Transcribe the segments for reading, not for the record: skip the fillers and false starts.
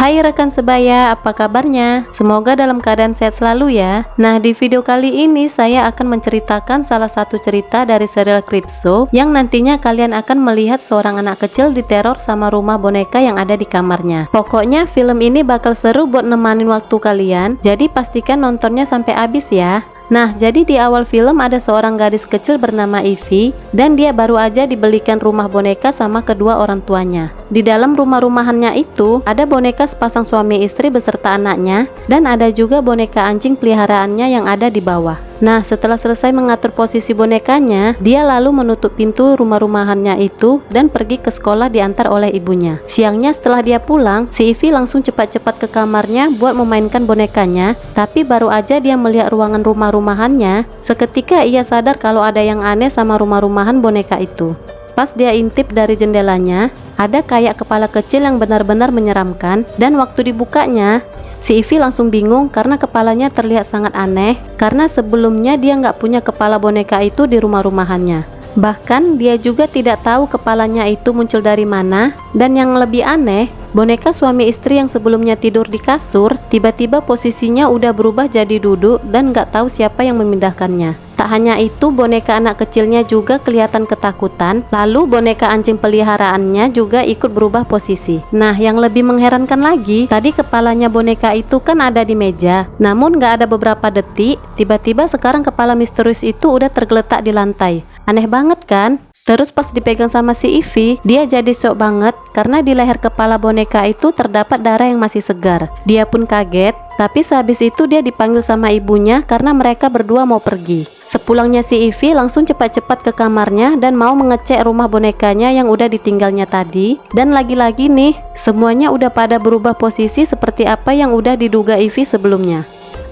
Hai rekan sebaya, apa kabarnya? Semoga dalam keadaan sehat selalu ya. Nah, di video kali ini saya akan menceritakan salah satu cerita dari serial Creepshow yang nantinya kalian akan melihat seorang anak kecil diteror sama rumah boneka yang ada di kamarnya. Pokoknya film ini bakal seru buat nemanin waktu kalian, jadi pastikan nontonnya sampai habis ya. Nah, jadi di awal film ada seorang gadis kecil bernama Ivy dan dia baru aja dibelikan rumah boneka sama kedua orang tuanya. Di dalam rumah-rumahannya itu ada boneka sepasang suami istri beserta anaknya dan ada juga boneka anjing peliharaannya yang ada di bawah. Nah, setelah selesai mengatur posisi bonekanya, dia lalu menutup pintu rumah-rumahannya itu dan pergi ke sekolah diantar oleh ibunya. Siangnya setelah dia pulang, si Ivy langsung cepat-cepat ke kamarnya buat memainkan bonekanya, tapi baru aja dia melihat ruangan rumah-rumahannya, seketika ia sadar kalau ada yang aneh sama rumah-rumahan boneka itu. Pas dia intip dari jendelanya, ada kayak kepala kecil yang benar-benar menyeramkan, dan waktu dibukanya, si Ivy langsung bingung karena kepalanya terlihat sangat aneh karena sebelumnya dia nggak punya kepala boneka itu di rumah-rumahannya. Bahkan dia juga tidak tahu kepalanya itu muncul dari mana, dan yang lebih aneh, boneka suami istri yang sebelumnya tidur di kasur tiba-tiba posisinya udah berubah jadi duduk dan nggak tahu siapa yang memindahkannya. Tak hanya itu, boneka anak kecilnya juga kelihatan ketakutan, lalu boneka anjing peliharaannya juga ikut berubah posisi. Nah, yang lebih mengherankan lagi, tadi kepalanya boneka itu kan ada di meja, namun nggak ada beberapa detik, tiba-tiba sekarang kepala misterius itu udah tergeletak di lantai. Aneh banget kan? Terus pas dipegang sama si Ivy, dia jadi shock banget karena di leher kepala boneka itu terdapat darah yang masih segar. Dia pun kaget, tapi sehabis itu dia dipanggil sama ibunya karena mereka berdua mau pergi. Sepulangnya si Ivy langsung cepat-cepat ke kamarnya dan mau mengecek rumah bonekanya yang udah ditinggalnya tadi. Dan lagi-lagi nih, semuanya udah pada berubah posisi seperti apa yang udah diduga Ivy sebelumnya.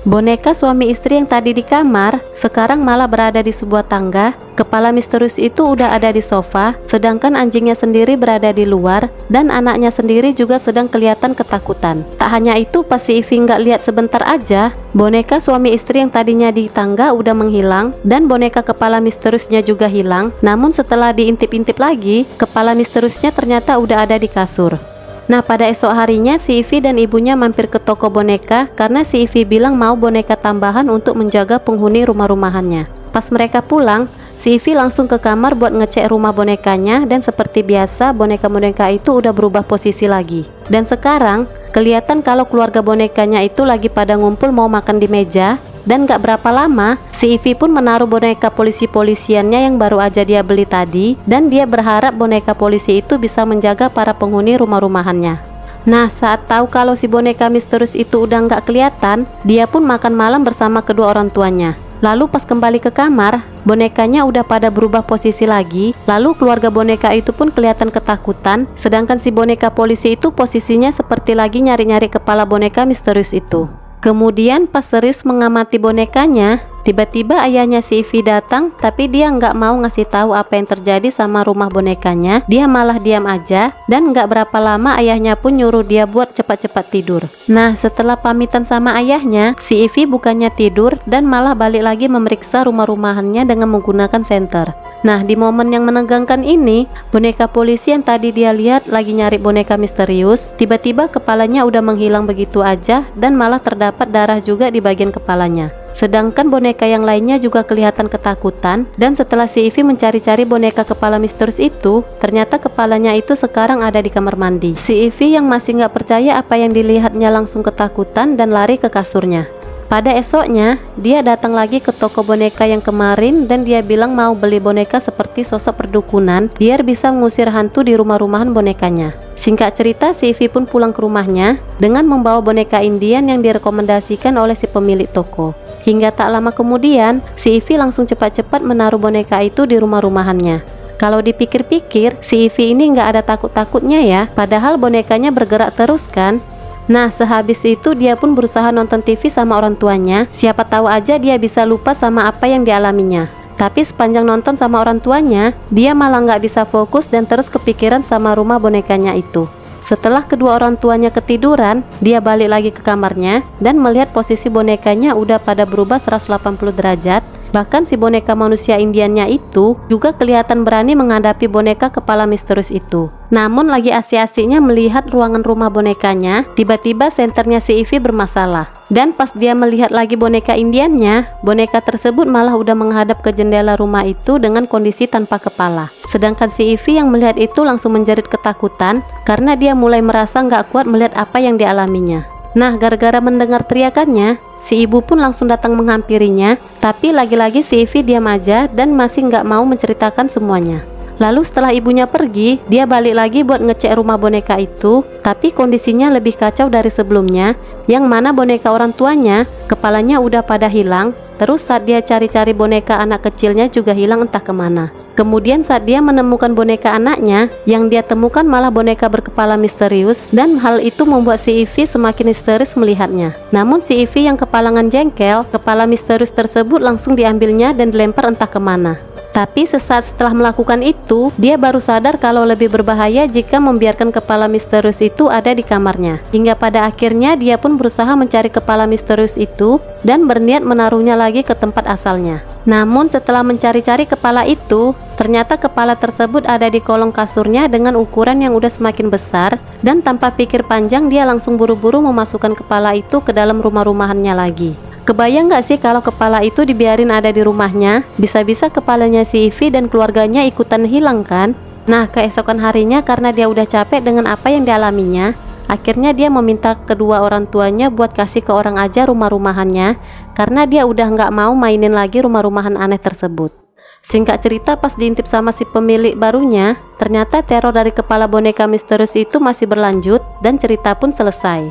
Boneka suami istri yang tadi di kamar sekarang malah berada di sebuah tangga. Kepala misterius itu udah ada di sofa, sedangkan anjingnya sendiri berada di luar dan anaknya sendiri juga sedang kelihatan ketakutan. Tak hanya itu, pas si Ivy nggak lihat sebentar aja, boneka suami istri yang tadinya di tangga udah menghilang dan boneka kepala misteriusnya juga hilang. Namun setelah diintip-intip lagi, kepala misteriusnya ternyata udah ada di kasur. Nah, pada esok harinya si Ivy dan ibunya mampir ke toko boneka karena si Ivy bilang mau boneka tambahan untuk menjaga penghuni rumah-rumahannya. Pas mereka pulang, si Ivy langsung ke kamar buat ngecek rumah bonekanya dan seperti biasa boneka-boneka itu udah berubah posisi lagi. Dan sekarang kelihatan kalau keluarga bonekanya itu lagi pada ngumpul mau makan di meja. Dan gak berapa lama, si Ivy pun menaruh boneka polisi-polisiannya yang baru aja dia beli tadi, dan dia berharap boneka polisi itu bisa menjaga para penghuni rumah-rumahannya. Nah, saat tahu kalau si boneka misterius itu udah gak kelihatan, dia pun makan malam bersama kedua orang tuanya. Lalu pas kembali ke kamar, bonekanya udah pada berubah posisi lagi. Lalu keluarga boneka itu pun kelihatan ketakutan, sedangkan si boneka polisi itu posisinya seperti lagi nyari-nyari kepala boneka misterius itu. Kemudian pas serius mengamati bonekanya, tiba-tiba ayahnya si Ivy datang, tapi dia nggak mau ngasih tahu apa yang terjadi sama rumah bonekanya. Dia malah diam aja, dan nggak berapa lama ayahnya pun nyuruh dia buat cepat-cepat tidur. Nah, setelah pamitan sama ayahnya, si Ivy bukannya tidur dan malah balik lagi memeriksa rumah-rumahannya dengan menggunakan senter. Nah, di momen yang menegangkan ini, boneka polisi yang tadi dia lihat lagi nyari boneka misterius, tiba-tiba kepalanya udah menghilang begitu aja dan malah terdapat darah juga di bagian kepalanya. Sedangkan boneka yang lainnya juga kelihatan ketakutan, dan setelah si Ivy mencari-cari boneka kepala misterius itu, ternyata kepalanya itu sekarang ada di kamar mandi. Si Ivy yang masih nggak percaya apa yang dilihatnya langsung ketakutan dan lari ke kasurnya. Pada esoknya, dia datang lagi ke toko boneka yang kemarin dan dia bilang mau beli boneka seperti sosok perdukunan biar bisa mengusir hantu di rumah-rumahan bonekanya. Singkat cerita, si Ivy pun pulang ke rumahnya dengan membawa boneka Indian yang direkomendasikan oleh si pemilik toko. Hingga tak lama kemudian, si Ivy langsung cepat-cepat menaruh boneka itu di rumah-rumahannya. Kalau dipikir-pikir, si Ivy ini nggak ada takut-takutnya ya, padahal bonekanya bergerak terus kan. Nah, sehabis itu dia pun berusaha nonton TV sama orang tuanya. Siapa tahu aja dia bisa lupa sama apa yang dialaminya. Tapi sepanjang nonton sama orang tuanya, dia malah nggak bisa fokus dan terus kepikiran sama rumah bonekanya itu. Setelah kedua orang tuanya ketiduran, dia balik lagi ke kamarnya dan melihat posisi bonekanya udah pada berubah 180 derajat Bahkan si boneka manusia Indiannya itu juga kelihatan berani menghadapi boneka kepala misterius itu. Namun lagi asik-asiknya melihat ruangan rumah bonekanya, tiba-tiba senternya si Ivy bermasalah. Dan pas dia melihat lagi boneka Indiannya, boneka tersebut malah udah menghadap ke jendela rumah itu dengan kondisi tanpa kepala. Sedangkan si Ivy yang melihat itu langsung menjerit ketakutan karena dia mulai merasa nggak kuat melihat apa yang dialaminya. Nah, gara-gara mendengar teriakannya, si ibu pun langsung datang menghampirinya, tapi lagi-lagi si Ivy diam aja dan masih nggak mau menceritakan semuanya. Lalu setelah ibunya pergi, dia balik lagi buat ngecek rumah boneka itu, tapi kondisinya lebih kacau dari sebelumnya, yang mana boneka orang tuanya, kepalanya udah pada hilang, terus saat dia cari-cari boneka anak kecilnya juga hilang entah kemana. Kemudian saat dia menemukan boneka anaknya, yang dia temukan malah boneka berkepala misterius, dan hal itu membuat si Ivy semakin histeris melihatnya. Namun si Ivy yang kepalangan jengkel, kepala misterius tersebut langsung diambilnya dan dilempar entah kemana. Tapi sesaat setelah melakukan itu, dia baru sadar kalau lebih berbahaya jika membiarkan kepala misterius itu ada di kamarnya. Hingga pada akhirnya dia pun berusaha mencari kepala misterius itu dan berniat menaruhnya lagi ke tempat asalnya. Namun setelah mencari-cari kepala itu, ternyata kepala tersebut ada di kolong kasurnya dengan ukuran yang udah semakin besar, dan tanpa pikir panjang dia langsung buru-buru memasukkan kepala itu ke dalam rumah-rumahannya lagi. Kebayang gak sih kalau kepala itu dibiarin ada di rumahnya? Bisa-bisa kepalanya si Ivy dan keluarganya ikutan hilang kan? Nah, keesokan harinya karena dia udah capek dengan apa yang dialaminya, akhirnya dia meminta kedua orang tuanya buat kasih ke orang aja rumah-rumahannya, karena dia udah nggak mau mainin lagi rumah-rumahan aneh tersebut. Singkat cerita, pas diintip sama si pemilik barunya, ternyata teror dari kepala boneka misterius itu masih berlanjut dan cerita pun selesai.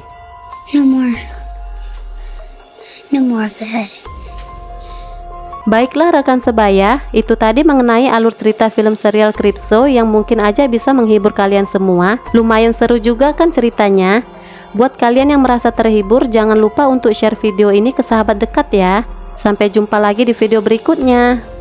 No more of that. Baiklah rekan sebaya, itu tadi mengenai alur cerita film serial Calypso yang mungkin aja bisa menghibur kalian semua. Lumayan seru juga kan ceritanya. Buat kalian yang merasa terhibur, jangan lupa untuk share video ini ke sahabat dekat ya. Sampai jumpa lagi di video berikutnya.